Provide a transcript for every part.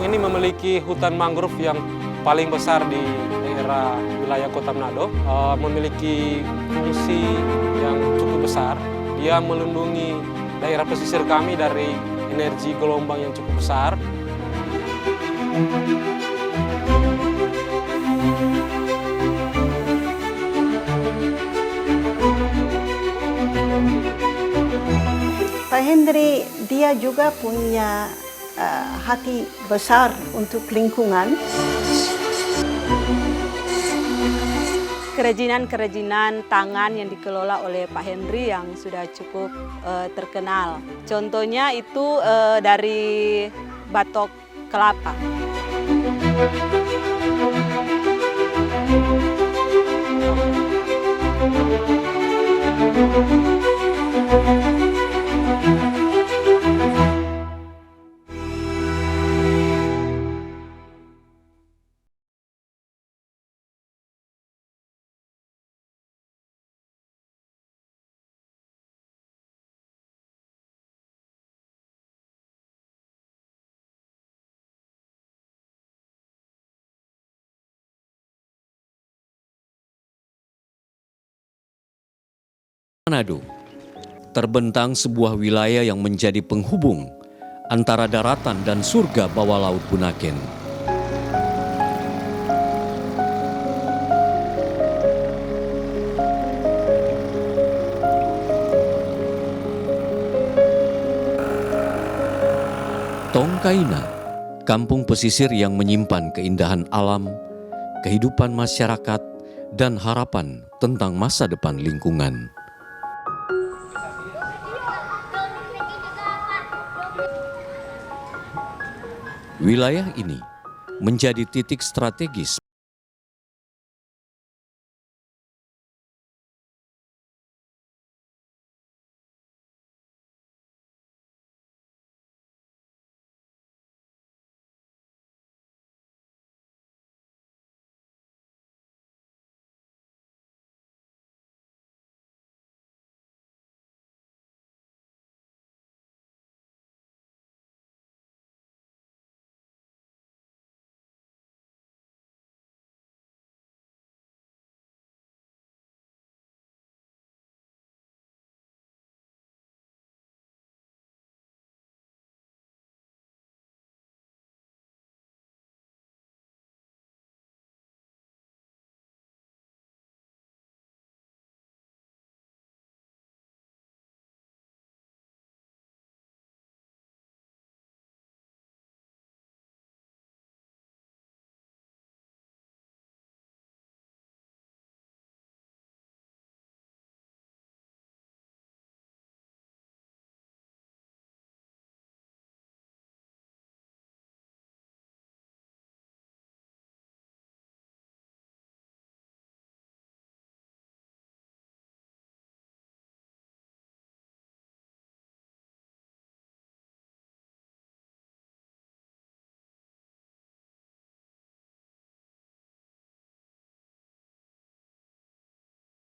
ini memiliki hutan mangrove yang paling besar di daerah wilayah Kota Manado, memiliki fungsi yang cukup besar. Dia melindungi daerah pesisir kami dari energi gelombang yang cukup besar. Pak Hendri, dia juga punya hati besar untuk lingkungan. Kerajinan-kerajinan tangan yang dikelola oleh Pak Hendri yang sudah cukup terkenal. Contohnya itu dari batok kelapa. Manado terbentang sebuah wilayah yang menjadi penghubung antara daratan dan surga bawah laut Bunaken. Tongkaina, kampung pesisir yang menyimpan keindahan alam, kehidupan masyarakat, dan harapan tentang masa depan lingkungan. Wilayah ini menjadi titik strategis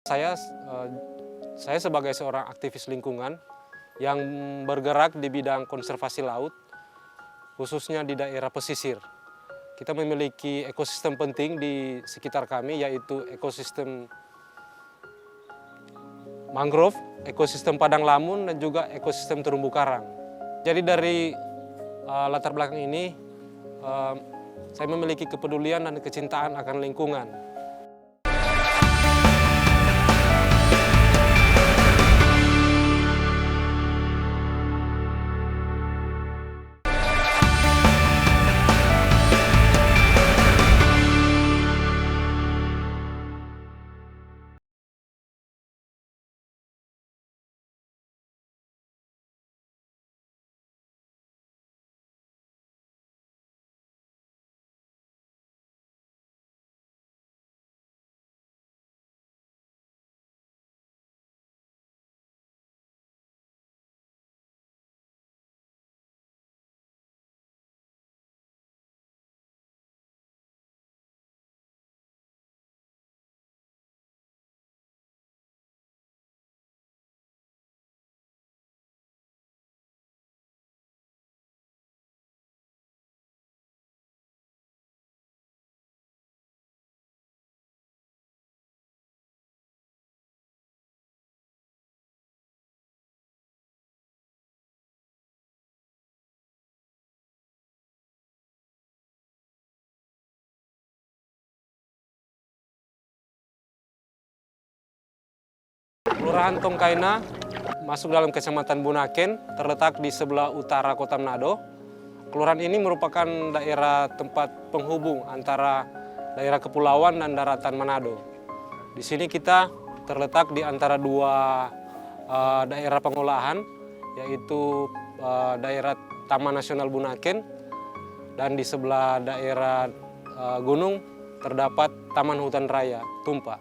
Saya sebagai seorang aktivis lingkungan yang bergerak di bidang konservasi laut, khususnya di daerah pesisir. Kita memiliki ekosistem penting di sekitar kami, yaitu ekosistem mangrove, ekosistem padang lamun, dan juga ekosistem terumbu karang. Jadi dari latar belakang ini, saya memiliki kepedulian dan kecintaan akan lingkungan. Kelurahan Tongkaina masuk dalam Kecamatan Bunaken, terletak di sebelah utara Kota Manado. Kelurahan ini merupakan daerah tempat penghubung antara daerah kepulauan dan daratan Manado. Di sini kita terletak di antara dua daerah pengolahan, yaitu daerah Taman Nasional Bunaken dan di sebelah daerah gunung terdapat Taman Hutan Raya Tumpa.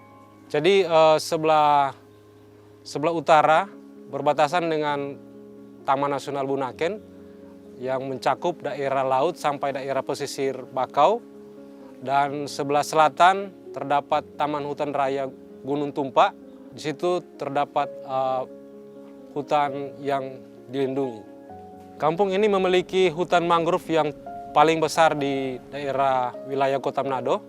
Jadi sebelah utara berbatasan dengan Taman Nasional Bunaken yang mencakup daerah laut sampai daerah pesisir Bakau, dan sebelah selatan terdapat Taman Hutan Raya Gunung Tumpa. Di situ terdapat hutan yang dilindungi. Kampung ini memiliki hutan mangrove yang paling besar di daerah wilayah Kota Manado,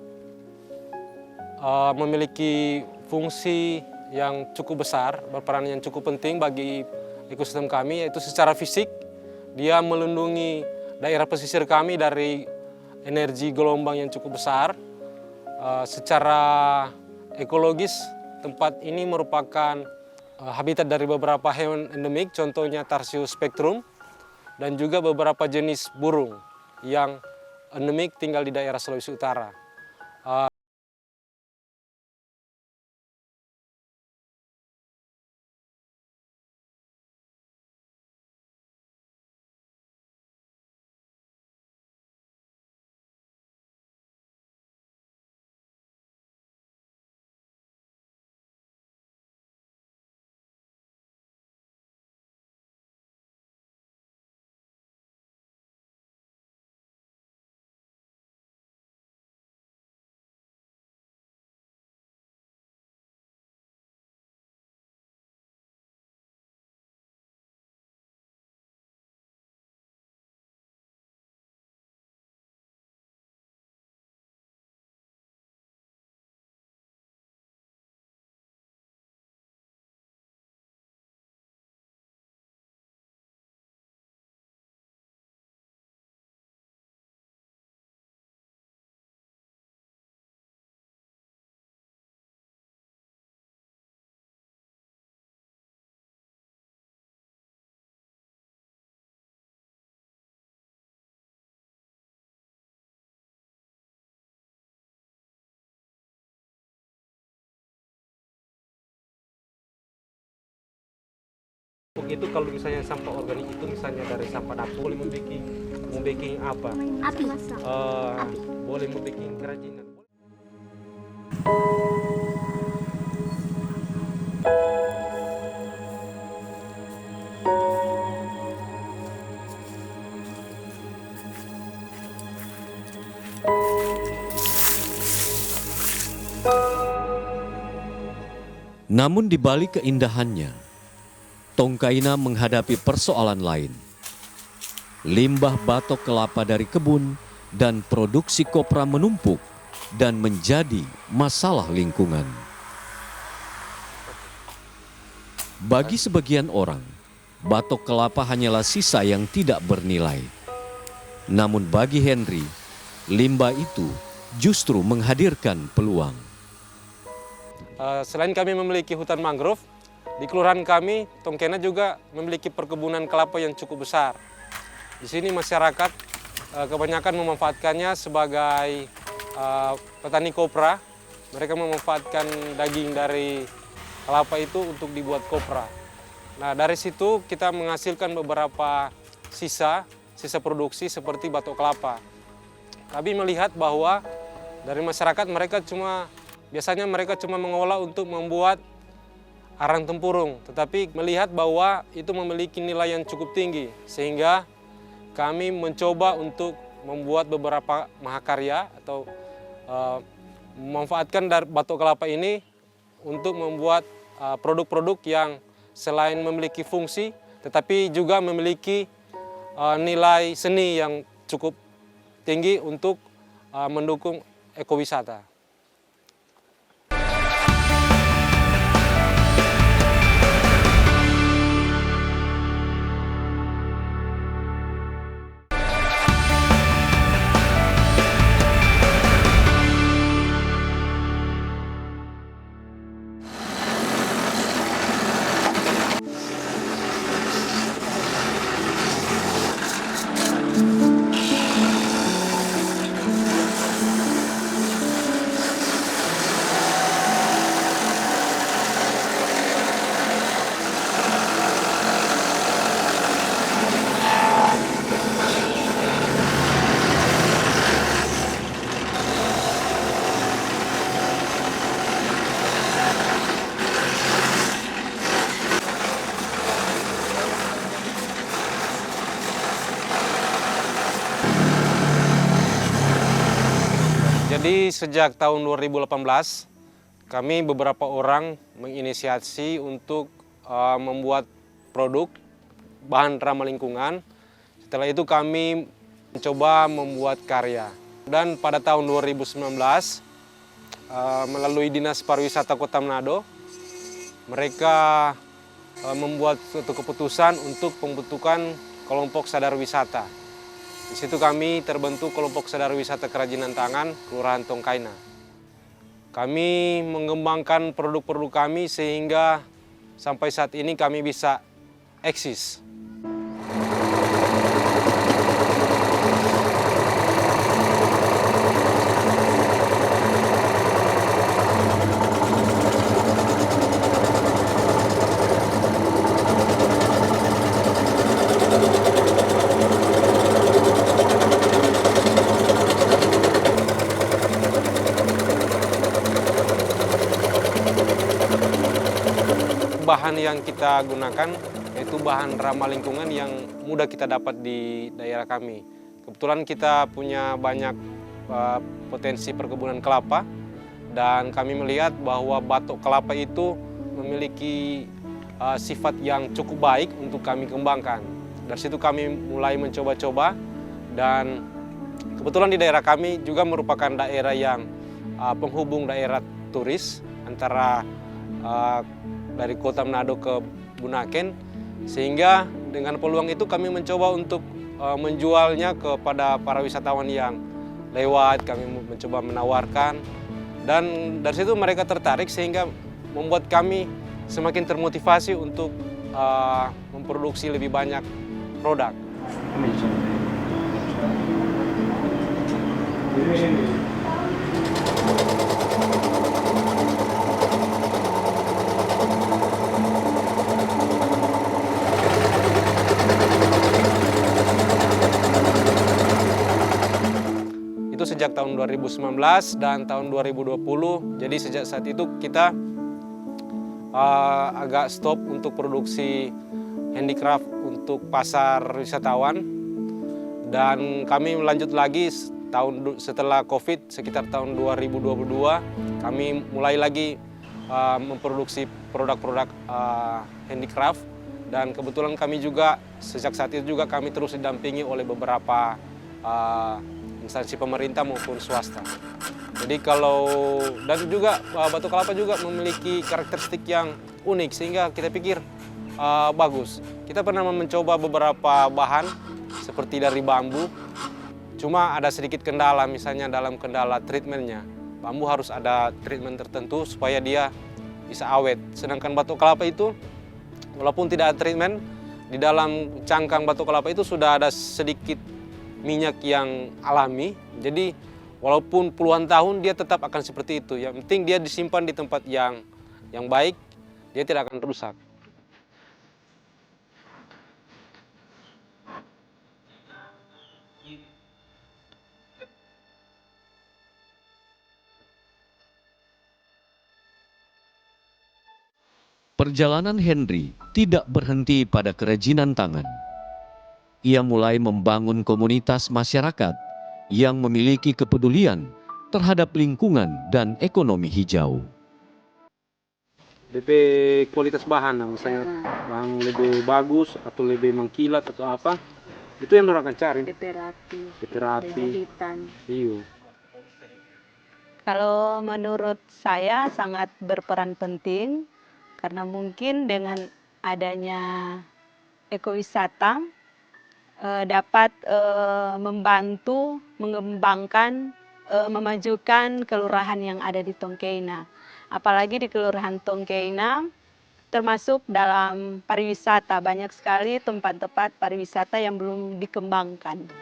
memiliki fungsi yang cukup besar, berperan yang cukup penting bagi ekosistem kami, yaitu secara fisik dia melindungi daerah pesisir kami dari energi gelombang yang cukup besar. Secara ekologis tempat ini merupakan habitat dari beberapa hewan endemik, contohnya Tarsius spectrum, dan juga beberapa jenis burung yang endemik tinggal di daerah Sulawesi Utara. Itu kalau misalnya sampah organik itu misalnya dari sampah dapur, boleh membuat apa? Api. Boleh membuat kerajinan. Namun di balik keindahannya, Tongkaina menghadapi persoalan lain. Limbah batok kelapa dari kebun dan produksi kopra menumpuk dan menjadi masalah lingkungan. Bagi sebagian orang, batok kelapa hanyalah sisa yang tidak bernilai. Namun bagi Henry, limbah itu justru menghadirkan peluang. Selain kami memiliki hutan mangrove, di kelurahan kami, Tongkaina juga memiliki perkebunan kelapa yang cukup besar. Di sini masyarakat kebanyakan memanfaatkannya sebagai petani kopra. Mereka memanfaatkan daging dari kelapa itu untuk dibuat kopra. Nah, dari situ kita menghasilkan beberapa sisa produksi seperti batok kelapa. Kami melihat bahwa dari masyarakat biasanya mereka cuma mengolah untuk membuat arang tempurung, tetapi melihat bahwa itu memiliki nilai yang cukup tinggi, sehingga kami mencoba untuk membuat beberapa mahakarya atau memanfaatkan dari batok kelapa ini untuk membuat produk-produk yang selain memiliki fungsi, tetapi juga memiliki nilai seni yang cukup tinggi untuk mendukung ekowisata. Jadi sejak tahun 2018 kami beberapa orang menginisiasi untuk membuat produk bahan ramah lingkungan. Setelah itu kami mencoba membuat karya. Dan pada tahun 2019 melalui Dinas Pariwisata Kota Manado, mereka membuat suatu keputusan untuk pembentukan kelompok sadar wisata. Di situ kami terbentuk kelompok sadar wisata kerajinan tangan Kelurahan Tongkaina. Kami mengembangkan produk-produk kami sehingga sampai saat ini kami bisa eksis. Bahan yang kita gunakan yaitu bahan ramah lingkungan yang mudah kita dapat di daerah kami. Kebetulan kita punya banyak potensi perkebunan kelapa dan kami melihat bahwa batok kelapa itu memiliki sifat yang cukup baik untuk kami kembangkan. Dari situ kami mulai mencoba-coba dan kebetulan di daerah kami juga merupakan daerah yang penghubung daerah turis antara dari Kota Manado ke Bunaken, sehingga dengan peluang itu kami mencoba untuk menjualnya kepada para wisatawan yang lewat. Kami mencoba menawarkan dan dari situ mereka tertarik sehingga membuat kami semakin termotivasi untuk memproduksi lebih banyak produk. Itu sejak tahun 2019 dan tahun 2020. Jadi sejak saat itu kita agak stop untuk produksi handicraft untuk pasar wisatawan. Dan kami melanjut lagi setelah COVID, sekitar tahun 2022, kami mulai lagi memproduksi produk-produk handicraft. Dan kebetulan kami juga, sejak saat itu juga kami terus didampingi oleh beberapa instansi pemerintah maupun swasta. Jadi dan juga batu kelapa juga memiliki karakteristik yang unik sehingga kita pikir bagus. Kita pernah mencoba beberapa bahan seperti dari bambu, cuma ada sedikit kendala, misalnya dalam kendala treatmentnya. Bambu harus ada treatment tertentu supaya dia bisa awet. Sedangkan batu kelapa itu, walaupun tidak ada treatment, di dalam cangkang batu kelapa itu sudah ada sedikit minyak yang alami, jadi walaupun puluhan tahun dia tetap akan seperti itu. Yang penting dia disimpan di tempat yang baik, dia tidak akan rusak. Perjalanan Henry tidak berhenti pada kerajinan tangan. Ia mulai membangun komunitas masyarakat yang memiliki kepedulian terhadap lingkungan dan ekonomi hijau. DP kualitas bahan, misalnya bahan lebih bagus atau lebih mengkilat atau apa, itu yang orang akan cari. Terapi. Iya. Kalau menurut saya sangat berperan penting karena mungkin dengan adanya ekowisata dapat membantu mengembangkan, memajukan kelurahan yang ada di Tongkaina. Apalagi di Kelurahan Tongkaina termasuk dalam pariwisata, banyak sekali tempat-tempat pariwisata yang belum dikembangkan.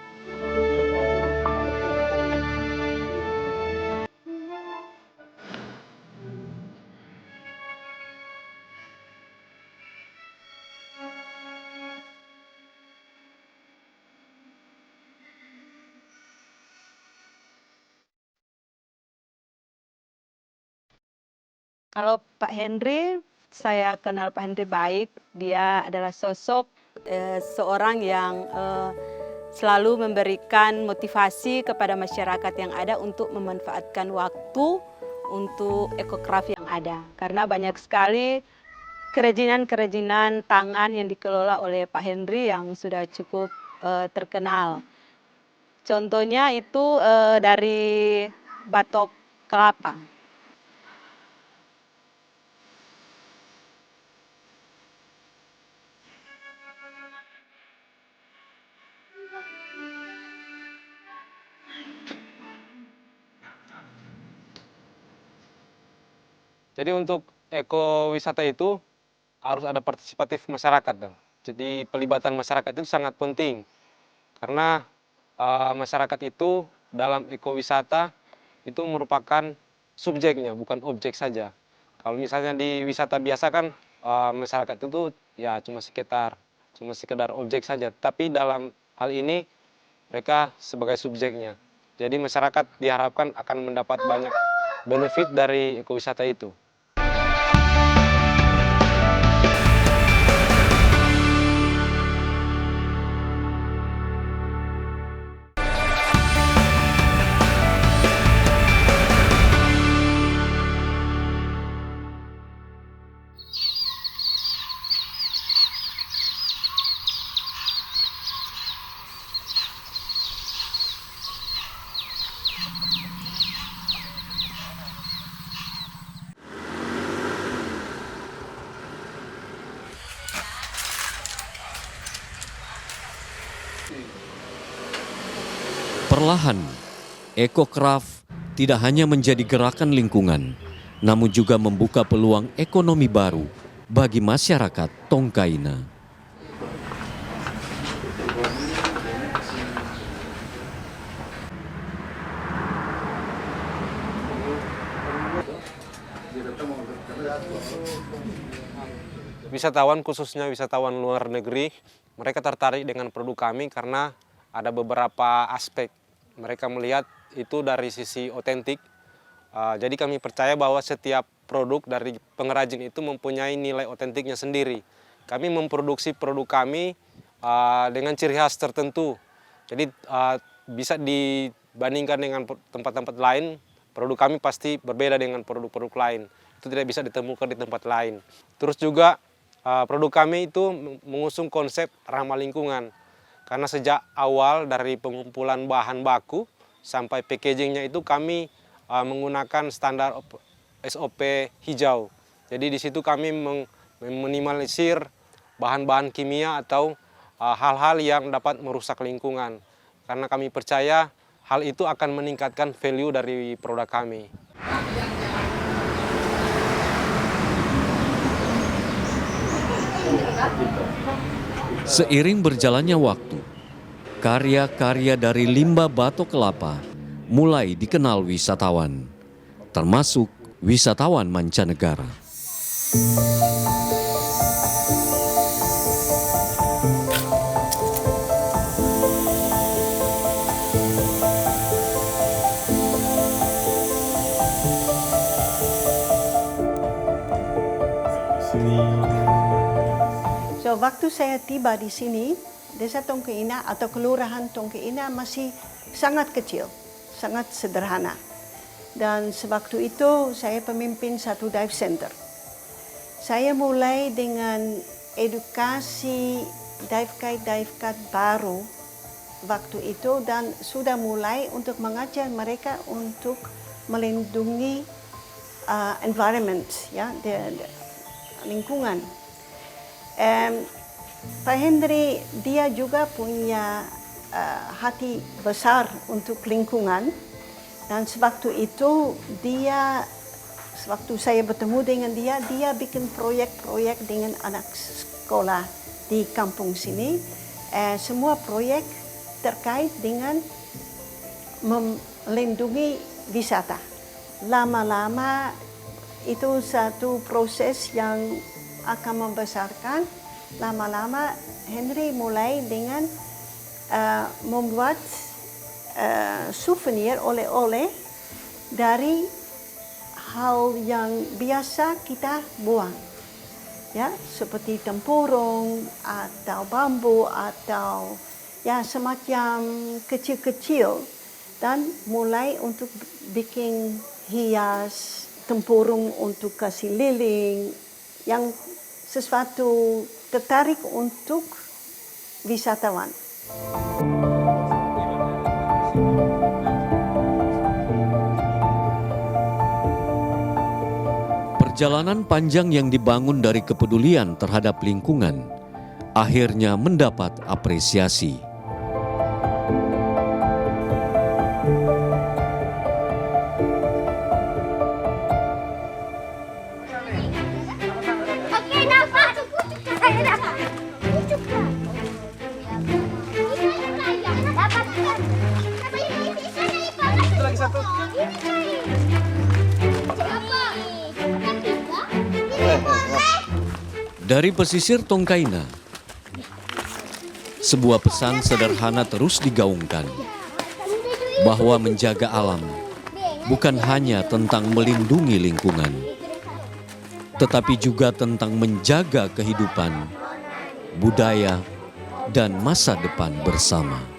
Kalau Pak Henry, saya kenal Pak Henry baik. Dia adalah sosok seorang yang selalu memberikan motivasi kepada masyarakat yang ada untuk memanfaatkan waktu untuk ekokraft yang ada. Karena banyak sekali kerajinan-kerajinan tangan yang dikelola oleh Pak Henry yang sudah cukup terkenal. Contohnya itu dari batok kelapa. Jadi untuk ekowisata itu harus ada partisipatif masyarakat dong. Jadi pelibatan masyarakat itu sangat penting karena masyarakat itu dalam ekowisata itu merupakan subjeknya, bukan objek saja. Kalau misalnya di wisata biasa kan masyarakat itu ya cuma sekedar objek saja. Tapi dalam hal ini mereka sebagai subjeknya. Jadi masyarakat diharapkan akan mendapat banyak benefit dari ekowisata itu. Perlahan, ekokraft tidak hanya menjadi gerakan lingkungan, namun juga membuka peluang ekonomi baru bagi masyarakat Tongkaina. Wisatawan, khususnya wisatawan luar negeri, mereka tertarik dengan produk kami karena ada beberapa aspek. Mereka melihat itu dari sisi otentik. Jadi kami percaya bahwa setiap produk dari pengrajin itu mempunyai nilai otentiknya sendiri. Kami memproduksi produk kami dengan ciri khas tertentu. Jadi bisa dibandingkan dengan tempat-tempat lain, produk kami pasti berbeda dengan produk-produk lain. Itu tidak bisa ditemukan di tempat lain. Terus juga produk kami itu mengusung konsep ramah lingkungan. Karena sejak awal dari pengumpulan bahan baku sampai packagingnya itu kami menggunakan standar SOP hijau. Jadi di situ kami meminimalisir bahan-bahan kimia atau hal-hal yang dapat merusak lingkungan. Karena kami percaya hal itu akan meningkatkan value dari produk kami. Seiring berjalannya waktu, karya-karya dari limbah batok kelapa mulai dikenal wisatawan, termasuk wisatawan mancanegara. So, waktu saya tiba di sini, Desa Tongkaina atau Kelurahan Tongkaina masih sangat kecil, sangat sederhana. Dan sewaktu itu saya pemimpin satu dive center. Saya mulai dengan edukasi dive guide baru waktu itu dan sudah mulai untuk mengajar mereka untuk melindungi environment, ya, lingkungan. Pak Henry dia juga punya hati besar untuk lingkungan dan sewaktu itu sewaktu saya bertemu dengan dia bikin proyek-proyek dengan anak sekolah di kampung sini. Semua proyek terkait dengan melindungi wisata. Lama-lama itu satu proses yang akan membesarkan. Lama-lama Henry mulai dengan membuat souvenir oleh-oleh dari hal yang biasa kita buang, ya, seperti tempurung atau bambu atau ya semacam kecil-kecil dan mulai untuk bikin hias, tempurung untuk kasih liling, yang sesuatu tertarik untuk wisatawan. Perjalanan panjang yang dibangun dari kepedulian terhadap lingkungan akhirnya mendapat apresiasi. Oke, dapat. Saya dapat. Dapatkan. Itu lagi satu. Dari pesisir Tongkaina, sebuah pesan sederhana terus digaungkan bahwa menjaga alam bukan hanya tentang melindungi lingkungan, tetapi juga tentang menjaga kehidupan, budaya, dan masa depan bersama.